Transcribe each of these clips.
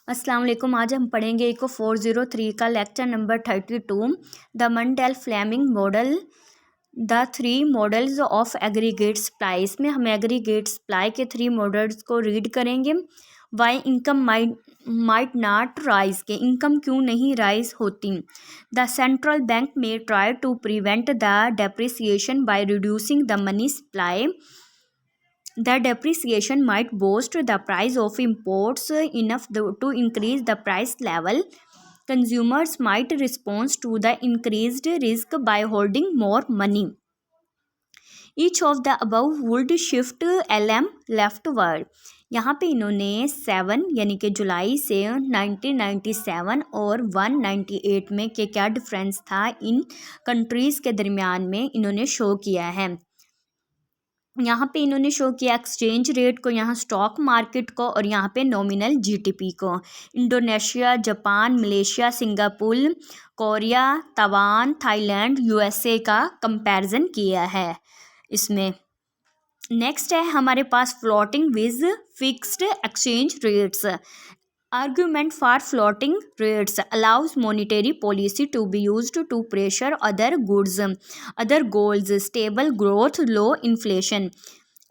अस्सलाम वालेकुम। आज हम पढ़ेंगे इको 403 का lecture number 32 the Mundell Fleming model the three models of aggregate supply. इसमें हम एग्रीगेट सप्लाई के 3 मॉडल्स को रीड करेंगे। Why income might not rise, के इनकम क्यों नहीं राइज होती। The central bank may try to prevent the depreciation by reducing the money supply. The depreciation might boost the price of imports enough to increase the price level. Consumers might respond to the increased risk by holding more money. Each of the above would shift LM leftward. यहाँ पे इन्होंने 7 यानी कि जुलाई से 1997 और 198 में के क्या डिफरेंस था इन कंट्रीज़ के दरमियान में इन्होंने शो किया है। यहाँ पे इन्होंने शो किया एक्सचेंज रेट को, यहाँ स्टॉक मार्केट को और यहाँ पे नॉमिनल जीडीपी को। Indonesia, Japan, Malaysia, Singapore, Korea, Taiwan, Thailand, USA का कंपैरिजन किया है इसमें। नेक्स्ट है हमारे पास floating vs fixed exchange rates. Argument for floating rates allows monetary policy to be used to pressure other goals, stable growth, low inflation.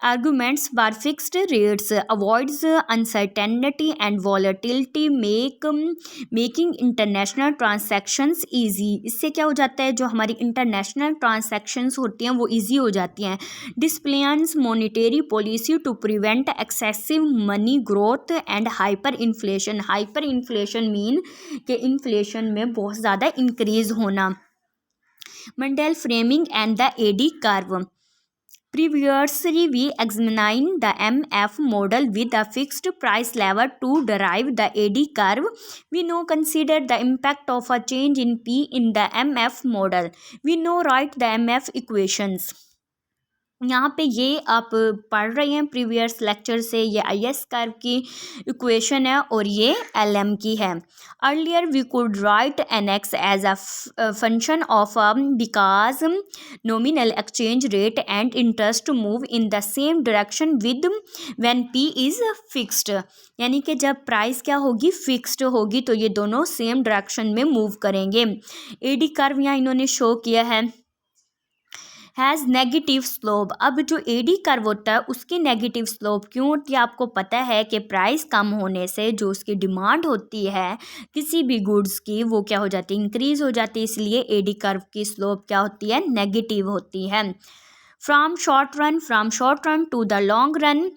Arguments for fixed rates avoids uncertainty and volatility, making international transactions easy. इससे क्या हो जाता है, जो हमारी international transactions होती हैं वो easy हो जाती हैं. Disciplines monetary policy to prevent excessive money growth and hyperinflation. Hyperinflation mean कि इन्फ्लेशन में बहुत ज़्यादा इंक्रीज होना. Mundell Fleming and the AD curve. Previously, we examined the MF model with a fixed price level to derive the AD curve. We now consider the impact of a change in P in the MF model. We now write the MF equations. यहाँ पे ये आप पढ़ रहे हैं previous lecture से, ये IS curve की इक्वेशन है और ये LM की है. Earlier we could write NX as a function of because nominal exchange rate and interest move in the same direction with when P is fixed. यानी कि जब प्राइस क्या होगी, फिक्स्ड होगी, तो ये दोनों सेम डायरेक्शन में मूव करेंगे. AD कर्व यहाँ इन्होंने शो किया है हैज़ नेगेटिव स्लोप. अब जो एडी कर्व होता है उसकी नेगेटिव स्लोप क्यों होती है, आपको पता है कि प्राइस कम होने से जो उसकी डिमांड होती है किसी भी गुड्स की वो क्या हो जाती है, इंक्रीज हो जाती है. इसलिए एडी कर्व की स्लोप क्या होती है, नेगेटिव होती है. From short run to the long run.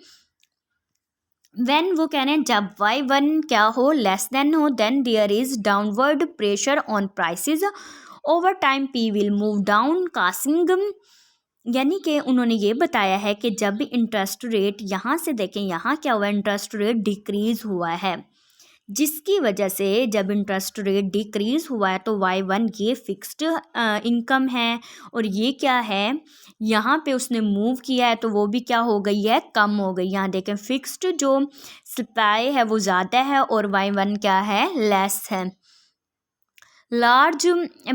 When वो कह रहे हैं जब y1 क्या हो, लेस देन हो, then there is downward pressure on prices. Over time P will move down causing. यानी कि उन्होंने ये बताया है कि जब भी इंटरेस्ट रेट, यहाँ से देखें यहाँ क्या हुआ, इंटरेस्ट रेट डिक्रीज़ हुआ है, जिसकी वजह से जब इंटरेस्ट रेट डिक्रीज़ हुआ है तो y1 ये फिक्स्ड इनकम है और ये क्या है, यहाँ पे उसने मूव किया है तो वो भी क्या हो गई है, कम हो गई. यहाँ देखें फिक्स्ड जो सप्लाई है वो ज़्यादा है और y1 क्या है, लेस है. Large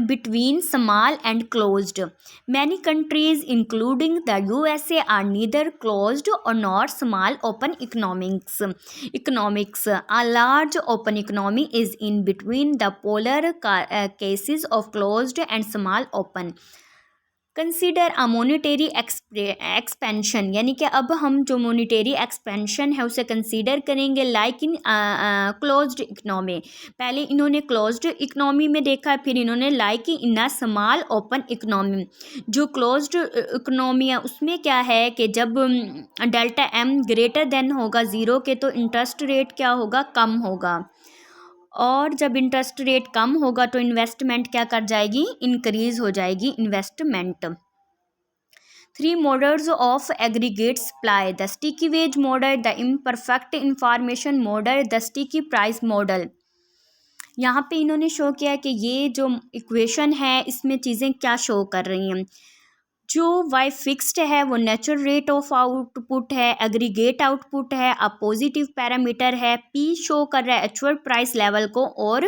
between small and closed. Many countries, including the USA, are neither closed or nor small open economics. A large open economy is in between the polar cases of closed and small open. Consider a monetary expansion. यानी कि अब हम जो monetary expansion है उसे consider करेंगे like in closed economy. पहले इन्होंने क्लोज्ड इकनॉमी में देखा है, फिर इन्होंने like in a small open economy. जो क्लोज्ड इकनॉमी है उसमें क्या है कि जब डेल्टा M ग्रेटर देन होगा 0 के तो इंटरेस्ट रेट क्या होगा, कम होगा, और जब इंटरेस्ट रेट कम होगा तो इन्वेस्टमेंट क्या कर जाएगी, इंक्रीज हो जाएगी investment. 3 models of aggregate supply. The sticky wage model, the imperfect information model, the sticky price model. यहाँ पे इन्होंने शो किया कि ये जो इक्वेशन है इसमें चीज़ें क्या शो कर रही हैं. जो वाई फिक्स्ड है वो नेचुरल रेट ऑफ आउटपुट है, एग्रीगेट आउटपुट है, अ पॉजिटिव पैरामीटर है, पी शो कर रहा है एक्चुअल प्राइस लेवल को और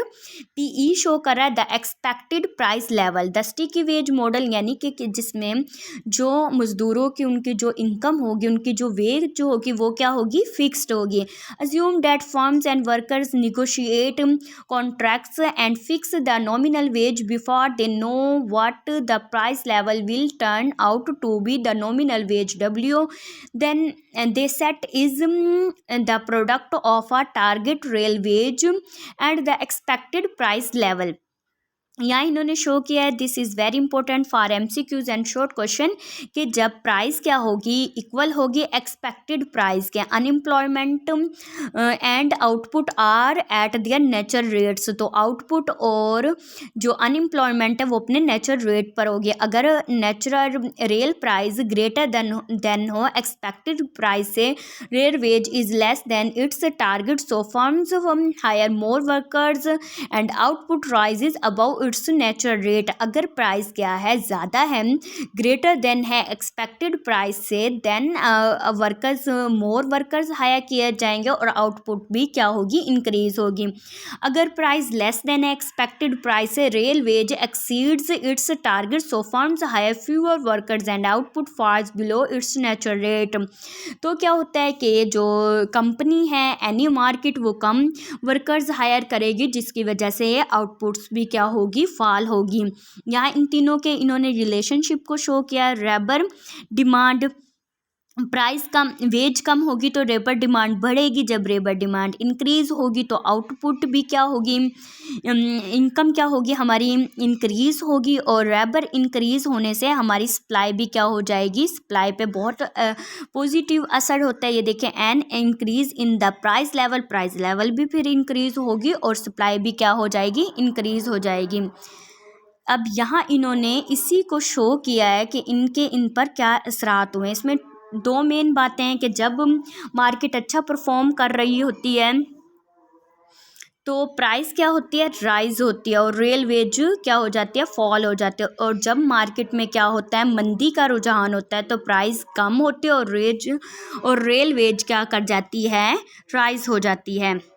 पीई शो कर रहा है the expected price level. The sticky wage model यानी कि जिसमें जो मजदूरों की उनकी जो इनकम होगी, उनकी जो वेज जो होगी वो क्या होगी, फिक्स्ड होगी। Assume that firms and workers negotiate contracts and fix the nominal wage before they know what the price level will turn out to be the nominal wage W, then they set is the product of a target real wage and the expected price level। यहाँ इन्होंने show किया है, this is very important for MCQs and short question, कि जब price क्या होगी, equal होगी expected price के, unemployment and output are at their natural rates, तो आउटपुट और जो अनएम्प्लॉयमेंट है वो अपने नेचुरल रेट पर होगी। अगर natural real price greater than हो एक्सपेक्टेड प्राइस से, real veg is less than it's target, so firms hire more workers and output rises above it's natural rate. अगर प्राइस क्या है, ज़्यादा है, ग्रेटर देन है एक्सपेक्टेड प्राइस से, then workers मोर workers higher किए जाएंगे और आउटपुट भी क्या होगी, इंक्रीज होगी। अगर price less than expected price से, real wage exceeds its target, so firms hire fewer workers and output falls below its natural rate. तो क्या होता है कि जो कंपनी है एनी मार्केट वो कम वर्कर्स हायर करेगी, जिसकी वजह से आउटपुट्स भी क्या होगी, फॉल होगी। यहाँ इन तीनों के इन्होंने रिलेशनशिप को शो किया। लेबर डिमांड, प्राइस कम, वेज कम होगी तो लेबर डिमांड बढ़ेगी, जब लेबर डिमांड इंक्रीज होगी तो आउटपुट भी क्या होगी, इनकम क्या होगी हमारी, इंक्रीज होगी, और लेबर इंक्रीज होने से हमारी सप्लाई भी क्या हो जाएगी, सप्लाई पे बहुत पॉजिटिव असर होता है। ये देखें, an increase in the price level भी फिर इंक्रीज होगी और सप्लाई भी क्या हो जाएगी, इंक्रीज हो जाएगी। अब यहाँ इन्होंने इसी को शो किया है कि इन पर क्या असरात हुए। इसमें दो मेन बातें हैं कि जब मार्केट अच्छा परफॉर्म कर रही होती है तो प्राइस क्या होती है, राइज होती है, और रियल वेज क्या हो जाती है, फॉल हो जाती है। और जब मार्केट में क्या होता है, मंदी का रुझान होता है तो प्राइस कम होती है और रियल वेज क्या कर जाती है, राइज हो जाती है।